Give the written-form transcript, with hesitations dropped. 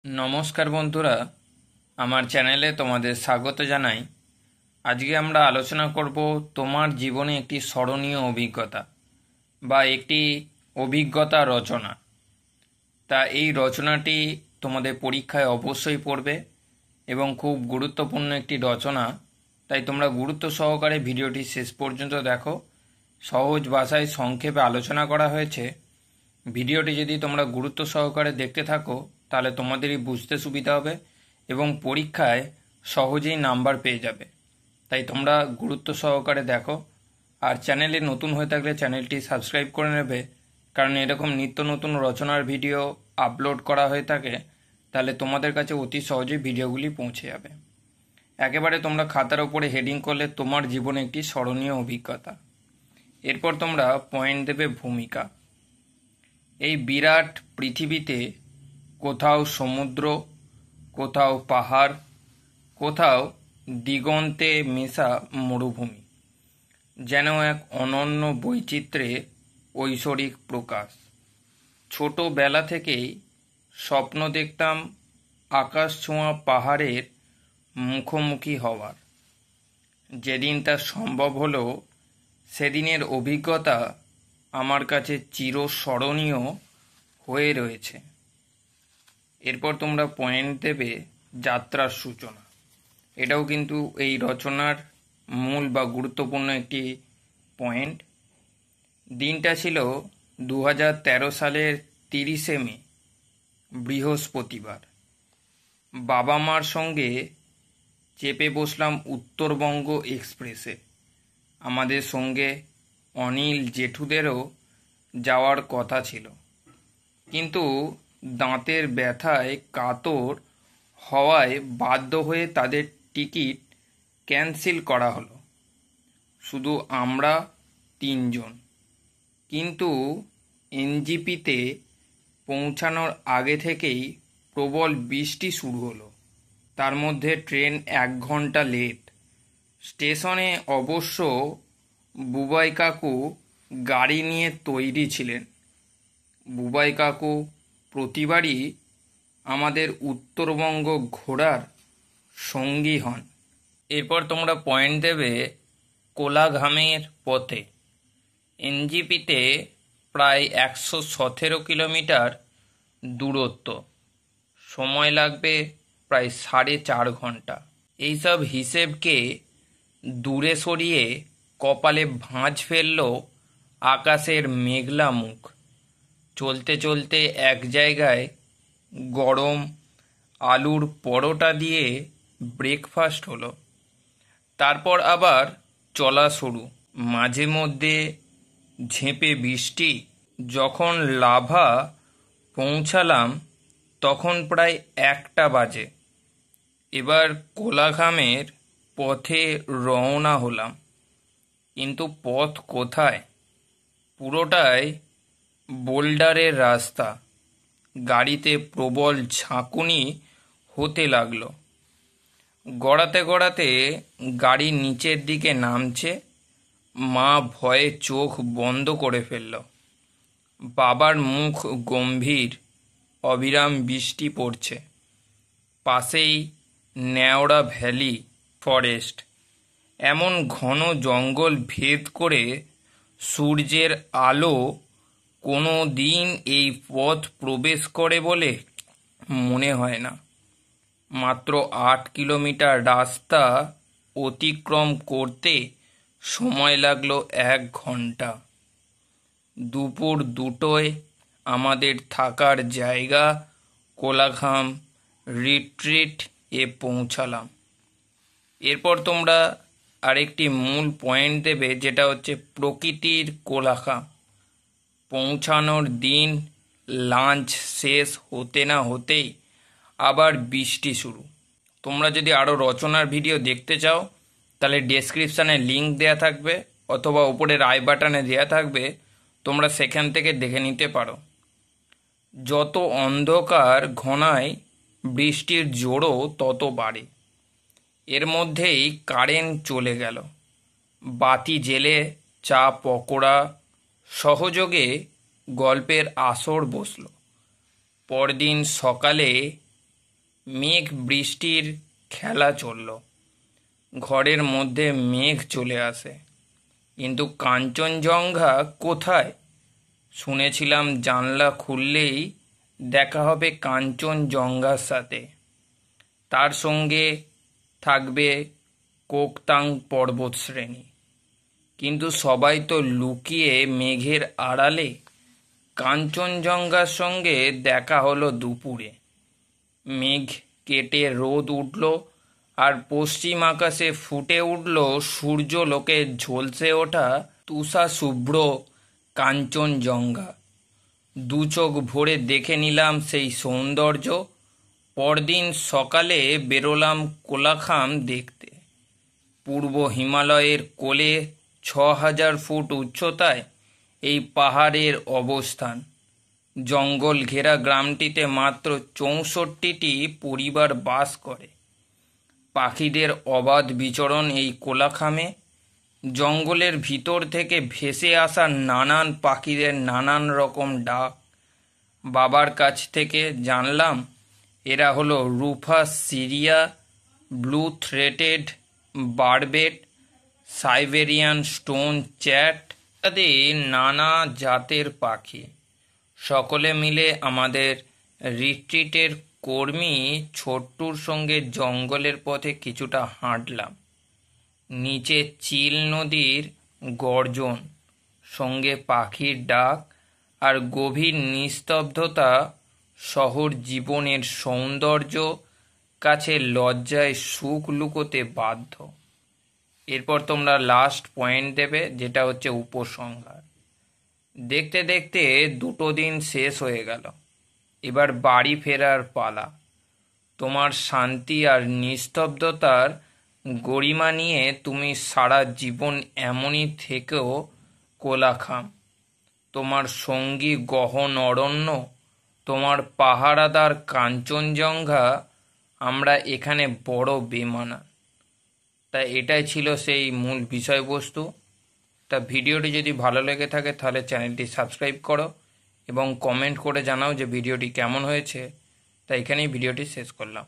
নমস্কার বন্ধুরা, আমার চ্যানেলে তোমাদের স্বাগত জানাই। আজকে আমরা আলোচনা করব তোমার জীবনে একটি স্মরণীয় অভিজ্ঞতা বা একটি অভিজ্ঞতা রচনা। তা এই রচনাটি তোমাদের পরীক্ষায় অবশ্যই পড়বে এবং খুব গুরুত্বপূর্ণ একটি রচনা। তাই তোমরা গুরুত্ব সহকারে ভিডিওটি শেষ পর্যন্ত দেখো। সহজ ভাষায় সংক্ষেপে আলোচনা করা হয়েছে। ভিডিওটি যদি তোমরা গুরুত্ব সহকারে দেখতে থাকো তাহলে তোমাদেরই বুঝতে সুবিধা হবে এবং পরীক্ষায় সহজেই নাম্বার পেয়ে যাবে। তাই তোমরা গুরুত্ব সহকারে দেখো। আর চ্যানেলে নতুন হয়ে থাকলে চ্যানেলটি সাবস্ক্রাইব করে নেবে, কারণ এরকম নিত্য নতুন রচনার ভিডিও আপলোড করা হয়ে থাকে। তাহলে তোমাদের কাছে অতি সহজেই ভিডিওগুলি পৌঁছে যাবে। একেবারে তোমরা খাতার ওপরে হেডিং করলে তোমার জীবনে একটি স্মরণীয় অভিজ্ঞতা। এরপর তোমরা পয়েন্ট দেবে ভূমিকা। এই বিরাট পৃথিবীতে কোথাও সমুদ্র, কোথাও পাহাড়, কোথাও দিগন্তে মেশা মরুভূমি, যেন এক অনন্য বৈচিত্র্যের ঐশ্বরিক প্রকাশ। ছোটবেলা থেকেই স্বপ্ন দেখতাম আকাশ ছোঁয়া পাহাড়ের মুখোমুখি হওয়ার। যেদিন তা সম্ভব হলো সেদিনের অভিজ্ঞতা আমার কাছে চিরস্মরণীয় হয়ে রয়েছে। এরপর তোমরা পয়েন্ট দেবে যাত্রার সূচনা। এটাও কিন্তু এই রচনার মূল বা গুরুত্বপূর্ণ একটি পয়েন্ট। দিনটা ছিল 2013 সালের 30শে মে, বৃহস্পতিবার। বাবা মার সঙ্গে চেপে বসলাম উত্তরবঙ্গ এক্সপ্রেসে। আমাদের সঙ্গে অনিল জেঠুদেরও যাওয়ার কথা ছিল, কিন্তু দাঁতের ব্যথায় কাতর হওয়ায় বাধ্য হয়ে তাদের টিকিট ক্যান্সেল করা হলো। শুধু আমরা 3 জন। কিন্তু এনজিপিতে পৌঁছানোর আগে থেকেই প্রবল বৃষ্টি শুরু হলো। তার মধ্যে ট্রেন 1 ঘন্টা লেট। স্টেশনে অবশ্য বুবাই কাকু গাড়ি নিয়ে তৈরি ছিলেন। বুবাই কাকু প্রতিবারই আমাদের উত্তরবঙ্গ ঘোরার সঙ্গী হন। এরপর তোমরা পয়েন্ট দেবে কোলাঘামের পথে। এনজিপিতে প্রায় 117 কিলোমিটার দূরত্ব, সময় লাগবে প্রায় 4.5 ঘন্টা। এইসব হিসেবকে দূরে সরিয়ে কপালে ভাঁজ ফেলল আকাশের মেঘলা মুখ। চলতে চলতে এক জায়গায় গরম আলুর পরোটা দিয়ে ব্রেকফাস্ট হলো। তারপর আবার চলা শুরু। মাঝে মধ্যে ঝেঁপে বৃষ্টি। যখন লাভা পৌঁছালাম তখন প্রায় 1টা বাজে। এবার কোলাঘামের পথে রওনা হলাম, কিন্তু পথ কোথায়? পুরোটাই বোল্ডারের রাস্তা। গাড়িতে প্রবল ঝাঁকুনি হতে লাগলো। গড়াতে গড়াতে গাড়ি নিচের দিকে নামছে। মা ভয়ে চোখ বন্ধ করে ফেলল। বাবার মুখ গম্ভীর। অবিরাম বৃষ্টি পড়ছে। পাশেই ন্যাওড়া ভ্যালি ফরেস্ট। এমন ঘন জঙ্গল ভেদ করে সূর্যের আলো কোনো দিন এই পথ প্রবেশ করে বলে মনে হয় না। মাত্র 8 কিলোমিটার রাস্তা অতিক্রম করতে সময় লাগলো 1 ঘন্টা। দুপুর 2টোয় আমাদের থাকার জায়গা কোলাঘাম রিট্রিট এ পৌঁছালাম। এরপর তোমরা আরেকটি মূল পয়েন্ট দেবে, যেটা হচ্ছে প্রকৃতির কোলাঘাম। পৌঁছানোর দিন লাঞ্চ শেষ হতে না হতেই আবার বৃষ্টি শুরু। তোমরা যদি আরও রচনার ভিডিও দেখতে চাও তাহলে ডেসক্রিপশানে লিঙ্ক দেয়া থাকবে অথবা উপরের আই বাটনে দেয়া থাকবে, তোমরা সেখান থেকে দেখে নিতে পারো। যত অন্ধকার ঘনায় বৃষ্টির জোরও তত বাড়ে। এর মধ্যেই কারেন্ট চলে গেল। বাতি জেলে চা পকোড়া সহযোগে গল্পের আসর বসল। পরদিন সকালে মেঘ বৃষ্টির খেলা চলল। ঘরের মধ্যে মেঘ চলে আসে, কিন্তু কাঞ্চনজঙ্ঘা কোথায়? শুনেছিলাম জানলা খুললেই দেখা হবে কাঞ্চনজঙ্ঘার সাথে, তার সঙ্গে থাকবে কোকতাং পর্বতশ্রেণী। কিন্তু সবাই তো লুকিয়ে মেঘের আড়ালে। কাঞ্চনজঙ্ঘার সঙ্গে দেখা হলো দুপুরে। মেঘ কেটে রোদ উঠল, আর পশ্চিম আকাশে ফুটে উঠল সূর্যলোকে ঝলসে ওঠা তুষার শুভ্র কাঞ্চনজঙ্ঘা। দু চোখ ভরে দেখে নিলাম সেই সৌন্দর্য। পরদিন সকালে বেরোলাম কোলাখাম দেখতে। পূর্ব হিমালয়ের কোলে ৬,০০০ ফুট উচ্চতায় এই পাহাড়ের অবস্থান। জঙ্গল ঘেরা গ্রামটিতে মাত্র ৬৪টি পরিবার বাস করে। পাখিদের অবাধ বিচরণ এই কোলাখামে। জঙ্গলের ভিতর থেকে ভেসে আসা নানান পাখিদের নানান রকম ডাক। বাবার কাছ থেকে জানলাম এরা হলো rufous sibia, blue throated barbet, Siberian stonechat ইত্যাদি নানা জাতের পাখি। সকলে মিলে আমাদের রিট্রিটের কর্মী ছোট্টুর সঙ্গে জঙ্গলের পথে কিছুটা হাঁটলাম। নিচে চিল নদীর গর্জন, সঙ্গে পাখির ডাক আর গভীর নিস্তব্ধতা শহর জীবনের সৌন্দর্য কাছে লজ্জায় সুখ লুকোতে বাধ্য। এরপর তোমরা লাস্ট পয়েন্ট দেবে, যেটা হচ্ছে উপসংহার। দেখতে দেখতে 2 দিন শেষ হয়ে গেল। এবার বাড়ি ফেরার পালা। তোমার শান্তি আর নিস্তব্ধতার গরিমা নিয়ে তুমি সারা জীবন এমনই থেকেও কোলাখাম। তোমার সঙ্গী গহন অরণ্য, তোমার পাহারাদার কাঞ্চনজঙ্ঘা। আমরা এখানে বড় বেমানা। তা এটাই ছিল সেই মূল বিষয়বস্তু। তা ভিডিওটি যদি ভালো লেগে থাকে তাহলে চ্যানেলটি সাবস্ক্রাইব করো এবং কমেন্ট করে জানাও যে ভিডিওটি কেমন হয়েছে। তা এখানেই ভিডিওটি শেষ করলাম।